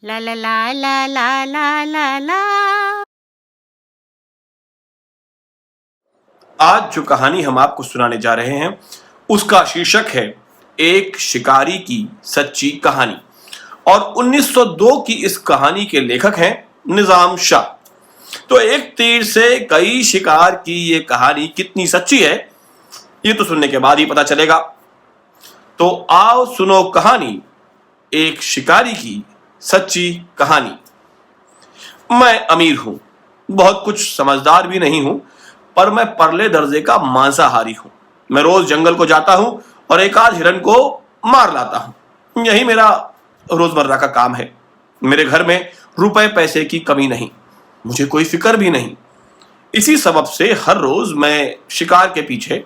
ला ला ला ला ला ला ला ला। आज जो कहानी हम आपको सुनाने जा रहे हैं उसका शीर्षक है एक शिकारी की सच्ची कहानी। और 1902 की इस कहानी के लेखक हैं निजाम शाह। तो एक तीर से कई शिकार की ये कहानी कितनी सच्ची है ये तो सुनने के बाद ही पता चलेगा। तो आओ सुनो कहानी, एक शिकारी की सच्ची कहानी। मैं अमीर हूं, बहुत कुछ समझदार भी नहीं हूं, पर मैं परले दर्जे का मांसाहारी हूं। मैं रोज जंगल को जाता हूं और एक आध हिरन को मार लाता हूं। यही मेरा रोजमर्रा का काम है। मेरे घर में रुपए पैसे की कमी नहीं, मुझे कोई फिक्र भी नहीं। इसी सबब से हर रोज मैं शिकार के पीछे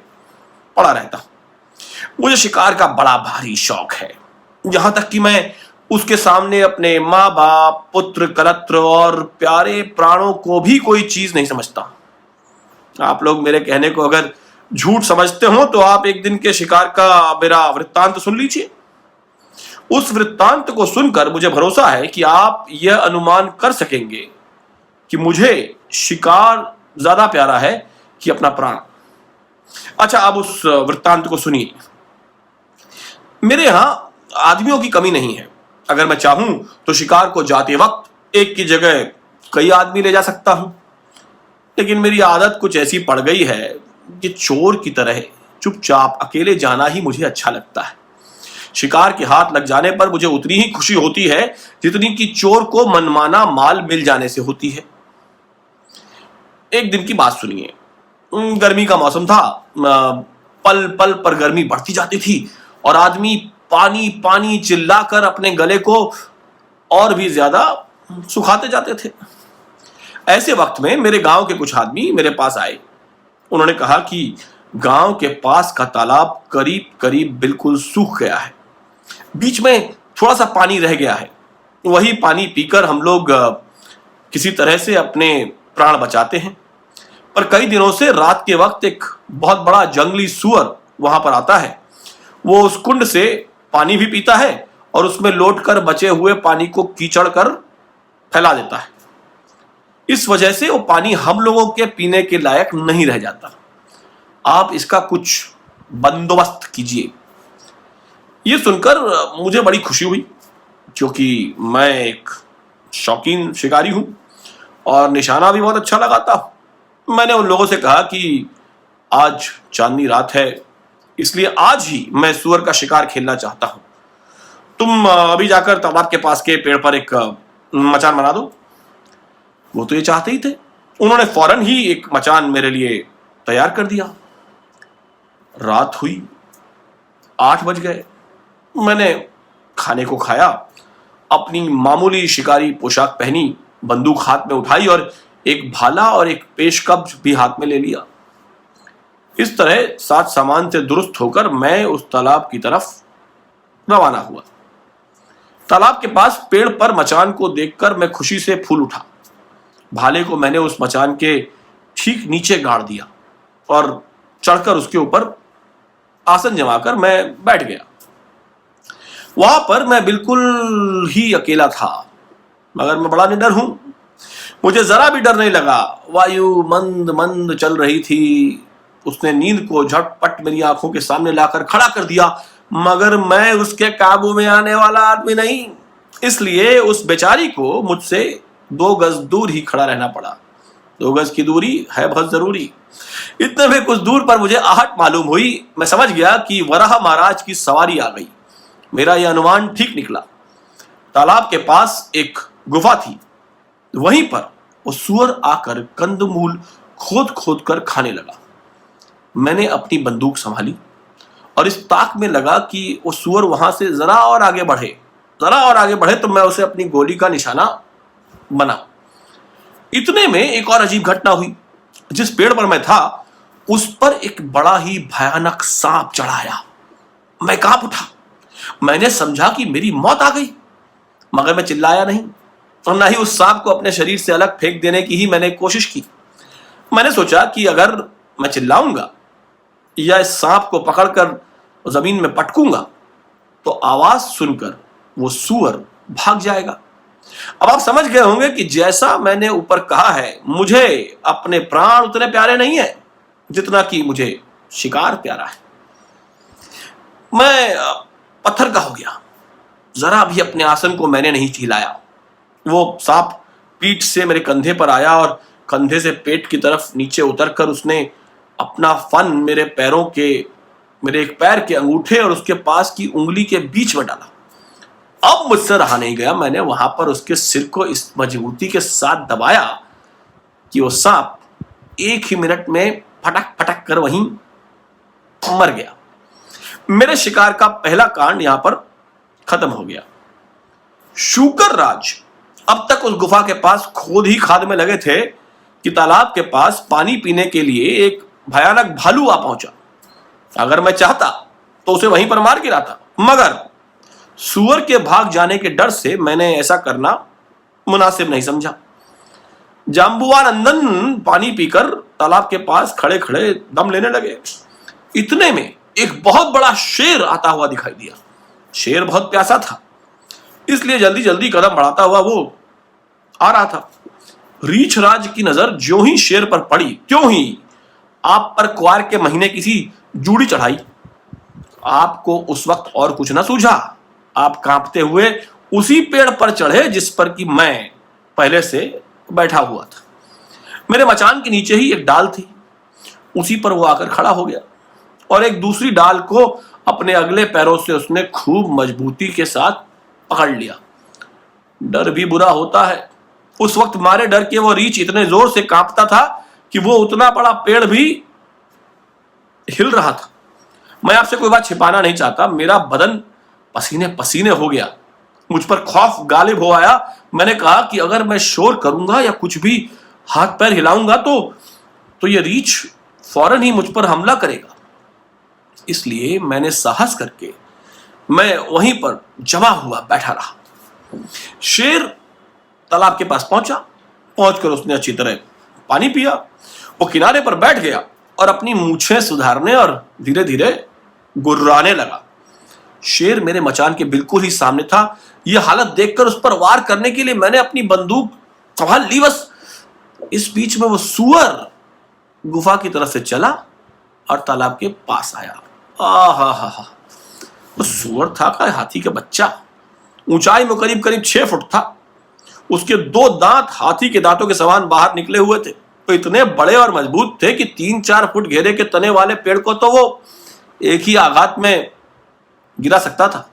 पड़ा रहता हूं। मुझे शिकार का बड़ा भारी शौक है, यहां तक कि मैं उसके सामने अपने माँ बाप, पुत्र, कलत्र और प्यारे प्राणों को भी कोई चीज नहीं समझता। आप लोग मेरे कहने को अगर झूठ समझते हो तो आप एक दिन के शिकार का मेरा वृत्तांत सुन लीजिए। उस वृत्तांत को सुनकर मुझे भरोसा है कि आप यह अनुमान कर सकेंगे कि मुझे शिकार ज्यादा प्यारा है कि अपना प्राण। अच्छा, अब उस वृत्तांत को सुनिए। मेरे यहां आदमियों की कमी नहीं है। अगर मैं चाहूं तो शिकार को जाते वक्त एक की जगह कई आदमी ले जा सकता हूं, लेकिन मेरी आदत कुछ ऐसी पड़ गई है कि चोर की तरह चुपचाप अकेले जाना ही मुझे अच्छा लगता है। शिकार के हाथ लग जाने पर मुझे उतनी ही खुशी होती है जितनी कि चोर को मनमाना माल मिल जाने से होती है। एक दिन की बात सुनिए। गर्मी का मौसम था। पल पल पर गर्मी बढ़ती जाती थी और आदमी पानी पानी चिल्लाकर अपने गले को और भी ज्यादा सुखाते जाते थे। ऐसे वक्त में मेरे गांव के कुछ आदमी मेरे पास आए। उन्होंने कहा कि गांव के पास का तालाब करीब करीब बिल्कुल सूख गया है, बीच में थोड़ा सा पानी रह गया है। वही पानी पीकर हम लोग किसी तरह से अपने प्राण बचाते हैं। पर कई दिनों से रात के वक्त एक बहुत बड़ा जंगली सूअर वहां पर आता है। वो उस कुंड से पानी भी पीता है और उसमें लौटकर बचे हुए पानी को कीचड़ कर फैला देता है। इस वजह से वो पानी हम लोगों के पीने के लायक नहीं रह जाता। आप इसका कुछ बंदोबस्त कीजिए। ये सुनकर मुझे बड़ी खुशी हुई, क्योंकि मैं एक शौकीन शिकारी हूं और निशाना भी बहुत अच्छा लगाता हूं। मैंने उन लोगों से कहा कि आज चांदनी रात है, इसलिए आज ही मैं सुअर का शिकार खेलना चाहता हूं। तुम अभी जाकर तालाब के पास के पेड़ पर एक मचान बना दो। वो तो ये चाहते ही थे। उन्होंने फौरन ही एक मचान मेरे लिए तैयार कर दिया। रात हुई, 8 बज गए। मैंने खाने को खाया, अपनी मामूली शिकारी पोशाक पहनी, बंदूक हाथ में उठाई और एक भाला और एक पेशकब्ज भी हाथ में ले लिया। इस तरह साथ सामान से दुरुस्त होकर मैं उस तालाब की तरफ रवाना हुआ। तालाब के पास पेड़ पर मचान को देखकर मैं खुशी से फूल उठा। भाले को मैंने उस मचान के ठीक नीचे गाड़ दिया और चढ़कर उसके ऊपर आसन जमाकर मैं बैठ गया। वहां पर मैं बिल्कुल ही अकेला था, मगर मैं बड़ा निडर हूं। मुझे जरा भी डर नहीं लगा। वायु मंद मंद चल रही थी। उसने नींद को झटपट मेरी आंखों के सामने लाकर खड़ा कर दिया, मगर मैं उसके काबू में आने वाला आदमी नहीं। इसलिए उस बेचारी को मुझसे 2 गज दूर ही खड़ा रहना पड़ा। 2 गज की दूरी है बहुत जरूरी। इतने में कुछ दूर पर मुझे आहट मालूम हुई। मैं समझ गया कि वराह महाराज की सवारी आ गई। मेरा यह अनुमान ठीक निकला। तालाब के पास एक गुफा थी, वहीं पर वो सूअर आकर कंदमूल खोद खोद कर खाने लगा। मैंने अपनी बंदूक संभाली और इस ताक में लगा कि वो सूअर वहां से जरा और आगे बढ़े तो मैं उसे अपनी गोली का निशाना बना। इतने में एक और अजीब घटना हुई। जिस पेड़ पर मैं था उस पर एक बड़ा ही भयानक सांप चढ़ा आया। मैं कांप उठा। मैंने समझा कि मेरी मौत आ गई, मगर मैं चिल्लाया नहीं और ना ही उस सांप को अपने शरीर से अलग फेंक देने की ही मैंने कोशिश की। मैंने सोचा कि अगर मैं चिल्लाऊंगा या इस सांप को पकड़कर जमीन में पटकूंगा तो आवाज सुनकर वो सूअर भाग जाएगा अब आप समझ गए होंगे कि जैसा मैंने ऊपर कहा है, मुझे अपने प्राण उतने प्यारे नहीं है जितना कि मुझे शिकार प्यारा है। मैं पत्थर का हो गया, जरा भी अपने आसन को मैंने नहीं हिलाया। वो सांप पीठ से मेरे कंधे पर आया और कंधे से पेट की तरफ नीचे उतरकर उसने अपना फन मेरे एक पैर के अंगूठे और उसके पास की उंगली के बीच में डाला। अब मुझसे रहा नहीं गया, मैंने वहां पर उसके सिर को इस मजबूती के साथ दबाया कि वो सांप एक ही मिनट में फटक फटक कर वहीं मर गया। मेरे शिकार का पहला कांड यहां पर खत्म हो गया। शूकर राज अब तक उस गुफा के पास खोद ही खाद में लगे थे कि तालाब के पास पानी पीने के लिए एक भयानक भालू आ पहुंचा। अगर मैं चाहता तो उसे वहीं पर मार गिराता, मगर सूअर के भाग जाने के डर से मैंने ऐसा करना मुनासिब नहीं समझा। जाम्बुआनंदन पानी पीकर तालाब के पास खड़े खड़े दम लेने लगे। इतने में एक बहुत बड़ा शेर आता हुआ दिखाई दिया। शेर बहुत प्यासा था, इसलिए जल्दी जल्दी कदम बढ़ाता हुआ वो आ रहा था। रीछ राज की नजर ज्यों ही शेर पर पड़ी, त्यों ही आप पर क्वार के महीने किसी जूड़ी चढ़ाई। आपको उस वक्त और कुछ न सूझा, आप कांपते हुए उसी पेड़ पर चढ़े जिस पर कि मैं पहले से बैठा हुआ था। मेरे मचान के नीचे ही एक डाल थी, उसी पर वो आकर खड़ा हो गया और एक दूसरी डाल को अपने अगले पैरों से उसने खूब मजबूती के साथ पकड़ लिया। डर भी बुरा होता है। उस वक्त मारे डर के वो रीछ इतने जोर से कांपता था कि वो उतना बड़ा पेड़ भी हिल रहा था। मैं आपसे कोई बात छिपाना नहीं चाहता, मेरा बदन पसीने पसीने हो गया, मुझ पर खौफ गालिब हो आया। मैंने कहा कि अगर मैं शोर करूंगा या कुछ भी हाथ पैर हिलाऊंगा तो ये रीछ फौरन ही मुझ पर हमला करेगा। इसलिए मैंने साहस करके मैं वहीं पर जमा हुआ बैठा रहा। शेर तालाब के पास पहुंचकर उसने अच्छी तरह पानी पिया। वो किनारे पर बैठ गया और अपनी मूछें सुधारने और धीरे धीरे गुर्राने लगा। शेर मेरे मचान के बिल्कुल ही सामने था। यह हालत देखकर उस पर वार करने के लिए मैंने अपनी बंदूक संभाल ली। बस इस बीच में वो सूअर गुफा की तरफ से चला और तालाब के पास आया। आहा, वो सूअर था का हाथी का बच्चा, ऊंचाई में करीब करीब 6 फुट था। उसके 2 दांत हाथी के दांतों के समान बाहर निकले हुए थे, तो इतने बड़े और मजबूत थे कि 3-4 फुट घेरे के तने वाले पेड़ को तो वो एक ही आघात में गिरा सकता था।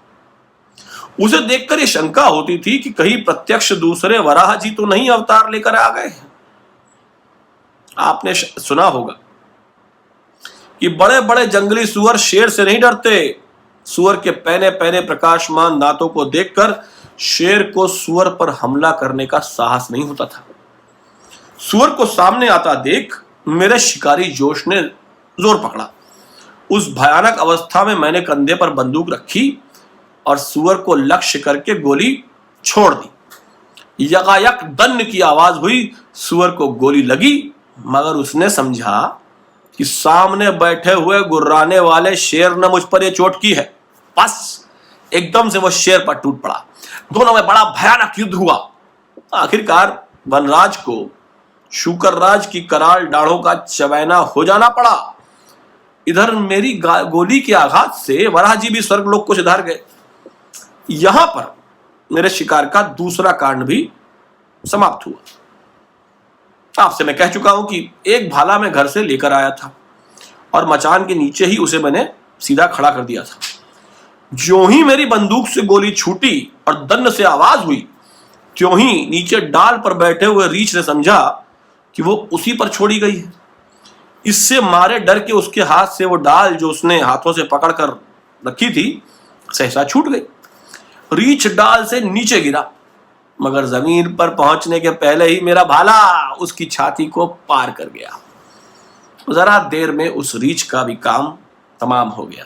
उसे देखकर ये शंका होती थी कि कहीं प्रत्यक्ष दूसरे वराह जी तो नहीं अवतार लेकर आ गए। आपने सुना होगा कि बड़े बड़े जंगली सुअर शेर से नहीं डरते। सुअर के पहने पहने प्रकाशमान दांतों को देखकर शेर को सुअर पर हमला करने का साहस नहीं होता था। सुअर को सामने आता देख मेरे शिकारी जोश ने जोर पकड़ा। उस भयानक अवस्था में मैंने कंधे पर बंदूक रखी और सुअर को लक्ष्य करके गोली छोड़ दी। यकायक दन्न की आवाज हुई, सुअर को गोली लगी, मगर उसने समझा कि सामने बैठे हुए गुर्राने वाले शेर ने मुझ पर यह चोट की है। बस एकदम से वो शेर पर टूट पड़ा। दोनों में बड़ा भयानक युद्ध हुआ। आखिरकार वनराज को शूकर राज की कराल डाढ़ों का चवैना हो जाना पड़ा। इधर मेरी गोली के आघात से वराहजी भी स्वर्गलोक को सिधार गए। यहां पर मेरे शिकार का दूसरा कांड भी समाप्त हुआ। आपसे मैं कह चुका हूं कि एक भाला मैं घर से लेकर आया था और मचान के नीचे ही उसे मैंने सीधा खड़ा कर दिया था। ज्यों ही मेरी बंदूक से गोली छूटी और दन्न से आवाज हुई, त्यों ही नीचे डाल पर बैठे हुए रीछ ने समझा कि वो उसी पर छोड़ी गई है। इससे मारे डर के उसके हाथ से वो डाल जो उसने हाथों से पकड़कर रखी थी सहसा छूट गई। रीछ डाल से नीचे गिरा, मगर जमीन पर पहुंचने के पहले ही मेरा भाला उसकी छाती को पार कर गया। जरा देर में उस रीछ का भी काम तमाम हो गया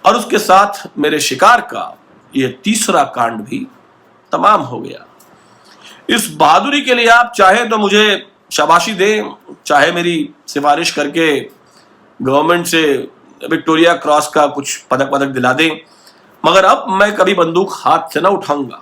और उसके साथ मेरे शिकार का यह तीसरा कांड भी तमाम हो गया। इस बहादुरी के लिए आप चाहे तो मुझे शाबाशी दें, चाहे मेरी सिफारिश करके गवर्नमेंट से विक्टोरिया क्रॉस का कुछ पदक दिला दें, मगर अब मैं कभी बंदूक हाथ से ना उठाऊंगा।